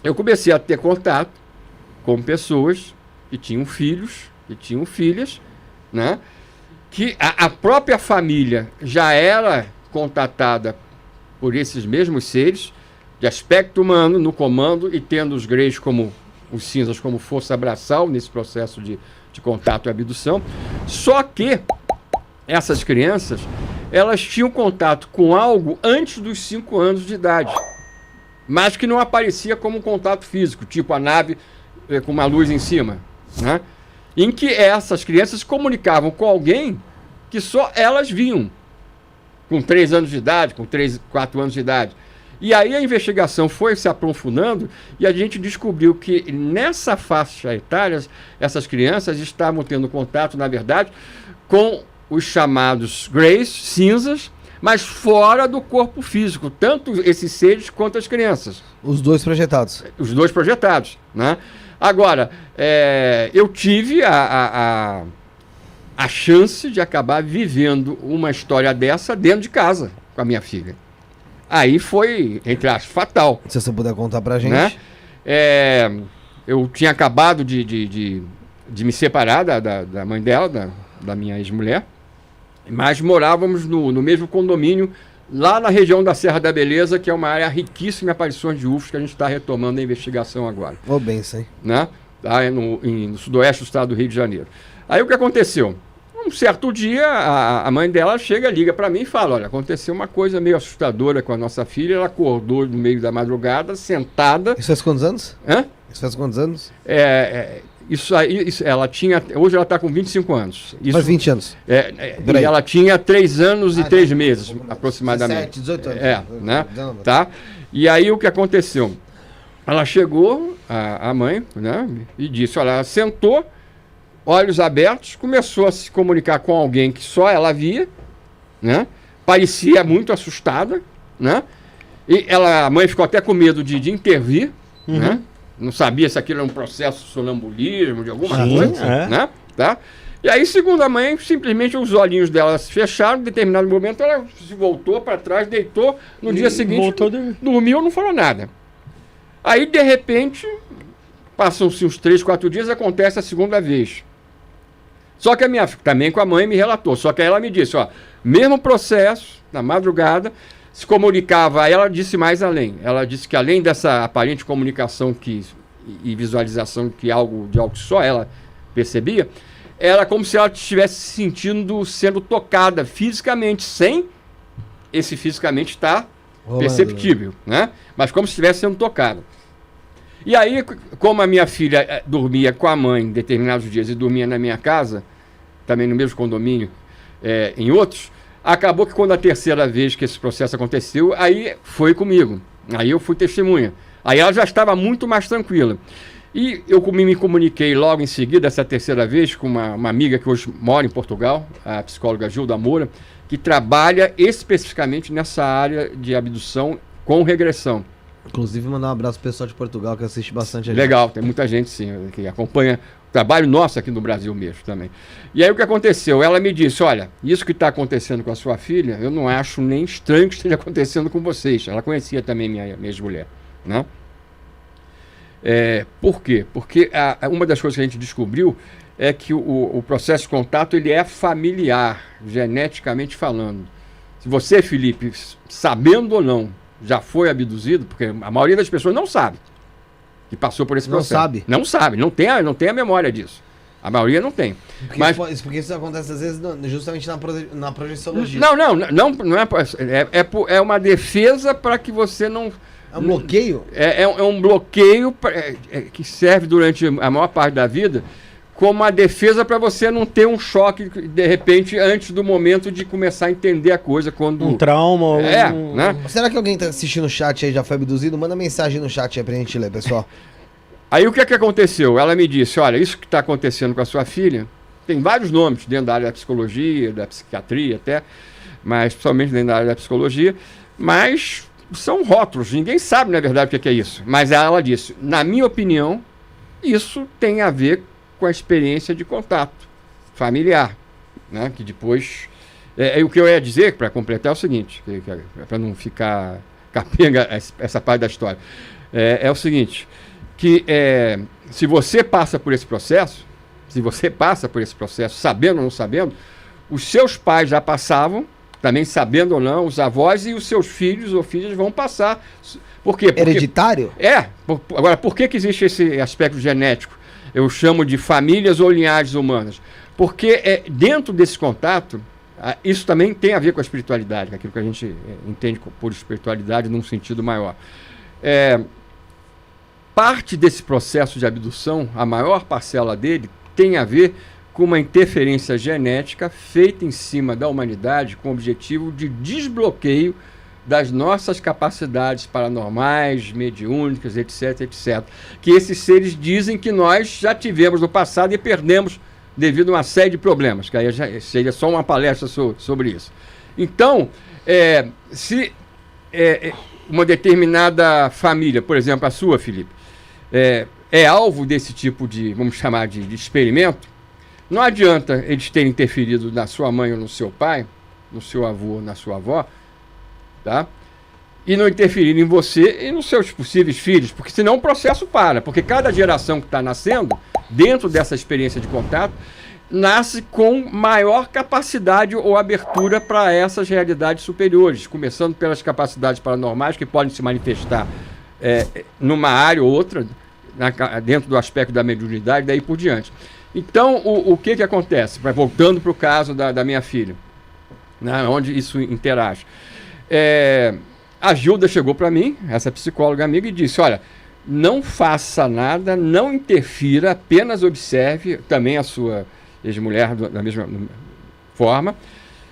eu comecei a ter contato com pessoas que tinham filhos, que tinham filhas, né? Que a própria família já era contatada por esses mesmos seres, de aspecto humano no comando e tendo os greys como os cinzas como força abraçal nesse processo de contato e abdução. Só que essas crianças, elas tinham contato com algo antes dos 5 anos de idade, mas que não aparecia como um contato físico, tipo a nave com uma luz em cima, né? Em que essas crianças se comunicavam com alguém que só elas viam, com 3 anos de idade, com 3, 4 anos de idade. E aí a investigação foi se aprofundando e a gente descobriu que nessa faixa etária, essas crianças estavam tendo contato, na verdade, com os chamados greys, cinzas, mas fora do corpo físico, tanto esses seres quanto as crianças. Os dois projetados. Os dois projetados, né? Agora, eu tive a chance de acabar vivendo uma história dessa dentro de casa com a minha filha. Aí foi, entre aspas, fatal. Se você puder contar pra gente. Né? Eu tinha acabado de me separar da mãe dela, da minha ex-mulher, mas morávamos no mesmo condomínio, lá na região da Serra da Beleza, que é uma área riquíssima em aparições de UFOs, que a gente está retomando a investigação agora. Ô, benção, hein? Né? Tá no sudoeste do estado do Rio de Janeiro. Aí o que aconteceu? Um certo dia, a mãe dela liga para mim e fala, olha, aconteceu uma coisa meio assustadora com a nossa filha, ela acordou no meio da madrugada, sentada... Isso faz quantos anos? Hã? Isso faz quantos anos? Ela tinha... Hoje ela está com 25 anos. Isso, faz 20 anos. E ela tinha 3 anos e 3 meses, aproximadamente. 17, 18 anos. Né? Tá? E aí o que aconteceu? Ela chegou, a mãe, né, e disse, olha, ela sentou, olhos abertos, começou a se comunicar com alguém que só ela via, né? Parecia muito assustada, né? E a mãe ficou até com medo de intervir, né? Não sabia se aquilo era um processo de sonambulismo, de alguma coisa, né? Tá? E aí, segundo a mãe, simplesmente os olhinhos dela se fecharam, em determinado momento ela se voltou para trás, deitou, no dia seguinte dormiu, não falou nada. Aí, de repente, passam-se uns 3, 4 dias, acontece a segunda vez. Só que também com a mãe me relatou, só que aí ela me disse, ó, mesmo processo, na madrugada, se comunicava, ela disse mais além, ela disse que além dessa aparente comunicação e visualização de algo que só ela percebia, era como se ela estivesse se sentindo sendo tocada fisicamente, sem esse fisicamente estar perceptível, né? Mas como se estivesse sendo tocada. E aí, como a minha filha dormia com a mãe em determinados dias e dormia na minha casa, também no mesmo condomínio, em outros, acabou que quando a terceira vez que esse processo aconteceu, aí foi comigo. Aí eu fui testemunha. Aí ela já estava muito mais tranquila. E eu me comuniquei logo em seguida, essa terceira vez, com uma amiga que hoje mora em Portugal, a psicóloga Gilda Moura, que trabalha especificamente nessa área de abdução com regressão. Inclusive, mandar um abraço pro pessoal de Portugal que assiste bastante a gente. Legal, tem muita gente sim, que acompanha o trabalho nosso aqui no Brasil mesmo também. E aí o que aconteceu? Ela me disse, olha, isso que está acontecendo com a sua filha, eu não acho nem estranho que esteja acontecendo com vocês. Ela conhecia também minha ex-mulher, né? Por quê? Porque uma das coisas que a gente descobriu é que o processo de contato ele é familiar, geneticamente falando. Se você, Felipe, sabendo ou não, já foi abduzido, porque a maioria das pessoas não sabe que passou por esse processo. Não sabe, não tem a memória disso. A maioria não tem. Porque isso acontece às vezes justamente na projeciologia. É uma defesa para que você não... É um bloqueio? É um bloqueio que serve durante a maior parte da vida como uma defesa para você não ter um choque, de repente, antes do momento de começar a entender a coisa. Quando... Um trauma. Né? Será que alguém tá assistindo o chat aí já foi abduzido? Manda mensagem no chat aí pra gente ler, pessoal. Aí o que aconteceu? Ela me disse, olha, isso que está acontecendo com a sua filha, tem vários nomes dentro da área da psicologia, da psiquiatria até, mas principalmente dentro da área da psicologia, mas são rótulos, ninguém sabe na verdade o que é isso. Mas ela disse, na minha opinião, isso tem a ver com a experiência de contato familiar, né? Que depois... o que eu ia dizer, para completar, é o seguinte, para não ficar capenga essa parte da história. é o seguinte, que se você passa por esse processo, sabendo ou não sabendo, os seus pais já passavam, também sabendo ou não, os avós e os seus filhos ou filhas vão passar. Por quê? Hereditário? Agora, por que existe esse aspecto genético? Eu chamo de famílias ou linhagens humanas. Porque dentro desse contato, isso também tem a ver com a espiritualidade, aquilo que a gente entende por espiritualidade num sentido maior. Parte desse processo de abdução, a maior parcela dele, tem a ver com uma interferência genética feita em cima da humanidade com o objetivo de desbloqueio das nossas capacidades paranormais, mediúnicas, etc, etc. Que esses seres dizem que nós já tivemos no passado e perdemos devido a uma série de problemas, que aí seria só uma palestra sobre isso. Então, se uma determinada família, por exemplo, a sua, Felipe, é alvo desse tipo de, vamos chamar de experimento, não adianta eles terem interferido na sua mãe ou no seu pai, no seu avô ou na sua avó, tá? E não interferir em você e nos seus possíveis filhos, porque senão o processo para, porque cada geração que está nascendo, dentro dessa experiência de contato, nasce com maior capacidade ou abertura para essas realidades superiores, começando pelas capacidades paranormais que podem se manifestar numa área ou outra, dentro do aspecto da mediunidade, daí por diante. Então, o que acontece? Voltando para o caso da minha filha, né, onde isso interage. A Gilda chegou para mim, essa psicóloga amiga, e disse, olha, não faça nada, não interfira, apenas observe, também a sua ex-mulher da mesma forma,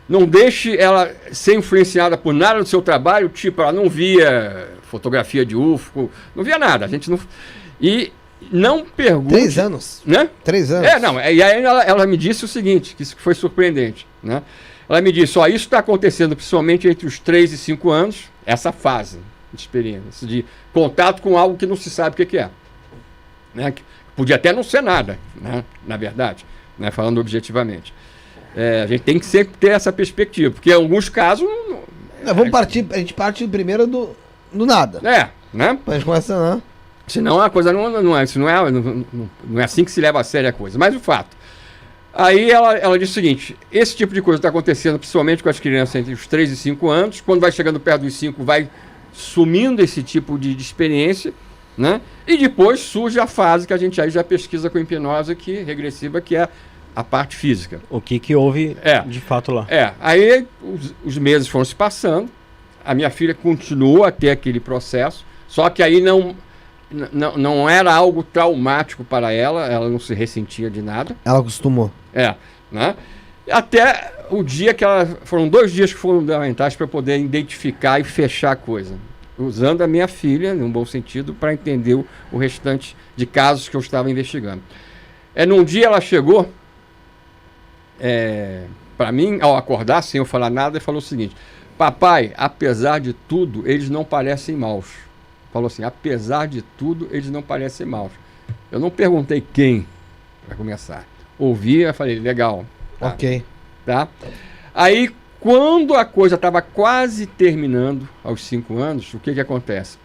não deixe ela ser influenciada por nada do seu trabalho, tipo, ela não via fotografia de UFO, não via nada, a gente não... E não pergunte... 3 anos. Né? 3 anos. E aí ela me disse o seguinte, que isso foi surpreendente, né? Ela me disse, isso está acontecendo principalmente entre os 3 e 5 anos, essa fase de experiência, de contato com algo que não se sabe o que é. Né? Que podia até não ser nada, né? Na verdade, né? Falando objetivamente. A gente tem que sempre ter essa perspectiva, porque em alguns casos... a gente parte primeiro do nada. Né? A gente começa, né? Senão a coisa não é assim que se leva a sério a coisa. Mas o fato. Aí ela disse o seguinte, esse tipo de coisa está acontecendo principalmente com as crianças entre os 3 e 5 anos, quando vai chegando perto dos 5 vai sumindo esse tipo de experiência, né? E depois surge a fase que a gente aí já pesquisa com hipnose regressiva, que é a parte física. O que houve de fato lá. Aí os meses foram se passando, a minha filha continuou a ter aquele processo, só que aí não era algo traumático para ela não se ressentia de nada. Ela acostumou. Né? Até o dia que foram 2 dias que foram fundamentais para poder identificar e fechar a coisa. Usando a minha filha, num bom sentido, para entender o restante de casos que eu estava investigando. Num dia ela chegou para mim, ao acordar, sem eu falar nada, e falou o seguinte, papai, apesar de tudo, eles não parecem maus. Falou assim, apesar de tudo, eles não parecem maus. Eu não perguntei quem, para começar. Ouvi, eu falei, legal. Tá, ok. Tá? Aí, quando a coisa estava quase terminando, aos 5 anos, o que acontece?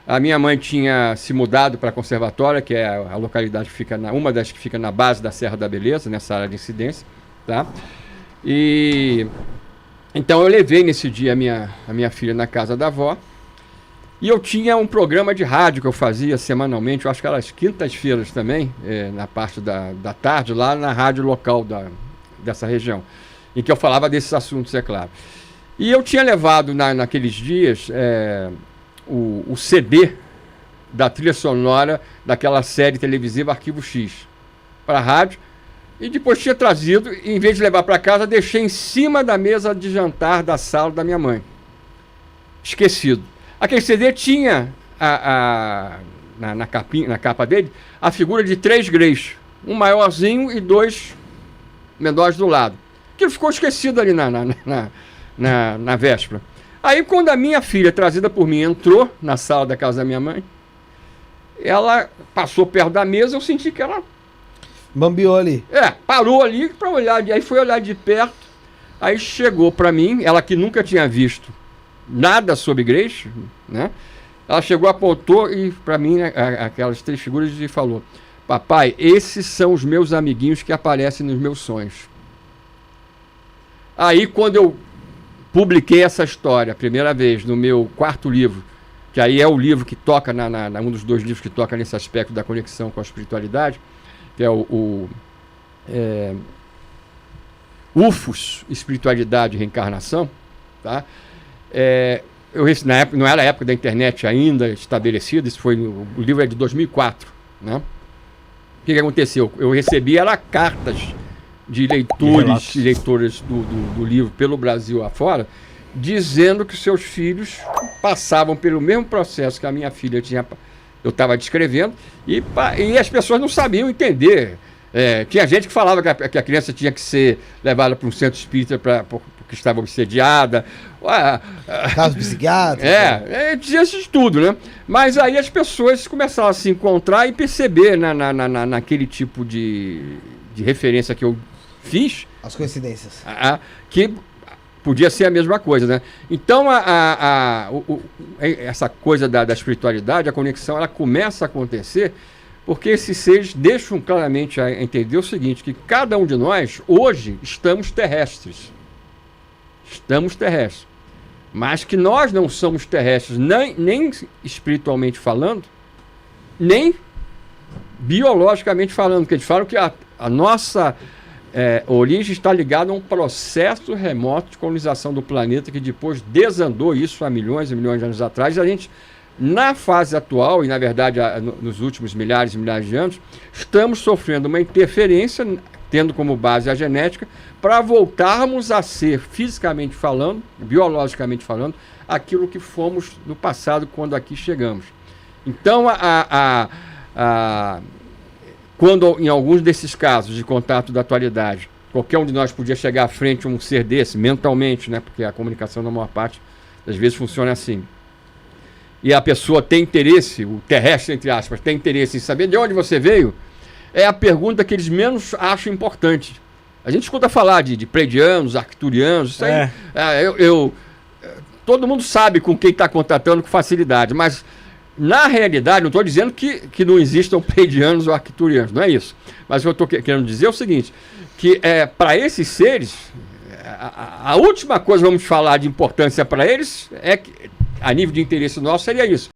A minha mãe tinha se mudado para a Conservatória, que é a localidade que fica uma das que fica na base da Serra da Beleza, nessa área de incidência. Tá? E então eu levei nesse dia a minha filha na casa da avó. E eu tinha um programa de rádio que eu fazia semanalmente, eu acho que era às quintas-feiras também, na parte da tarde, lá na rádio local dessa região, em que eu falava desses assuntos, é claro. E eu tinha levado naqueles dias o CD da trilha sonora daquela série televisiva Arquivo X para a rádio, e depois tinha trazido, e em vez de levar para casa, deixei em cima da mesa de jantar da sala da minha mãe. Esquecido. Aquele CD tinha na capa dele a figura de 3 greys, um maiorzinho e 2 menores do lado. Aquilo ficou esquecido ali na véspera. Aí quando a minha filha, trazida por mim, entrou na sala da casa da minha mãe, ela passou perto da mesa, eu senti que ela... Bambiou ali. Parou ali para olhar, aí foi olhar de perto, aí chegou para mim, ela que nunca tinha visto nada sobre igreja, né? Ela chegou, apontou e para mim aquelas 3 figuras e falou: papai, esses são os meus amiguinhos que aparecem nos meus sonhos. Aí quando eu publiquei essa história a primeira vez no meu 4º livro, que aí é o livro que toca, um dos 2 livros que toca nesse aspecto da conexão com a espiritualidade, que é UFOS, Espiritualidade e Reencarnação, tá? Na época, não era a época da internet ainda estabelecida, o livro é de 2004, né? O que aconteceu? Eu recebi cartas de leitores e leitoras do livro pelo Brasil afora, dizendo que seus filhos passavam pelo mesmo processo que a minha filha eu estava descrevendo, e as pessoas não sabiam entender. Tinha gente que falava que a criança tinha que ser levada para um centro espírita porque estava obsediada. Caso psiquiátrico. Tinha isso tudo, né? Mas aí as pessoas começaram a se encontrar e perceber naquele tipo de referência que eu fiz. As coincidências. Que podia ser a mesma coisa, né? Então, essa coisa da espiritualidade, a conexão, ela começa a acontecer porque esses seres deixam claramente a entender o seguinte, que cada um de nós, hoje, estamos terrestres. Estamos terrestres. Mas que nós não somos terrestres, nem espiritualmente falando, nem biologicamente falando, porque eles falam que a nossa origem está ligada a um processo remoto de colonização do planeta que depois desandou isso há milhões e milhões de anos atrás. A gente, na fase atual, e na verdade nos últimos milhares e milhares de anos, estamos sofrendo uma interferência, tendo como base a genética, para voltarmos a ser, fisicamente falando, biologicamente falando, aquilo que fomos no passado quando aqui chegamos. Então, quando em alguns desses casos de contato da atualidade, qualquer um de nós podia chegar à frente a um ser desse, mentalmente, né, porque a comunicação, na maior parte das vezes, funciona assim. E a pessoa tem interesse, o terrestre, entre aspas, tem interesse em saber de onde você veio, é a pergunta que eles menos acham importante. A gente escuta falar de pleiadianos, arcturianos, isso aí. Todo mundo sabe com quem está contatando com facilidade, mas na realidade, não estou dizendo que não existam pleiadianos ou arcturianos, não é isso. Mas o que eu estou querendo dizer é o seguinte, que para esses seres, a última coisa que vamos falar de importância para eles, a nível de interesse nosso, seria isso.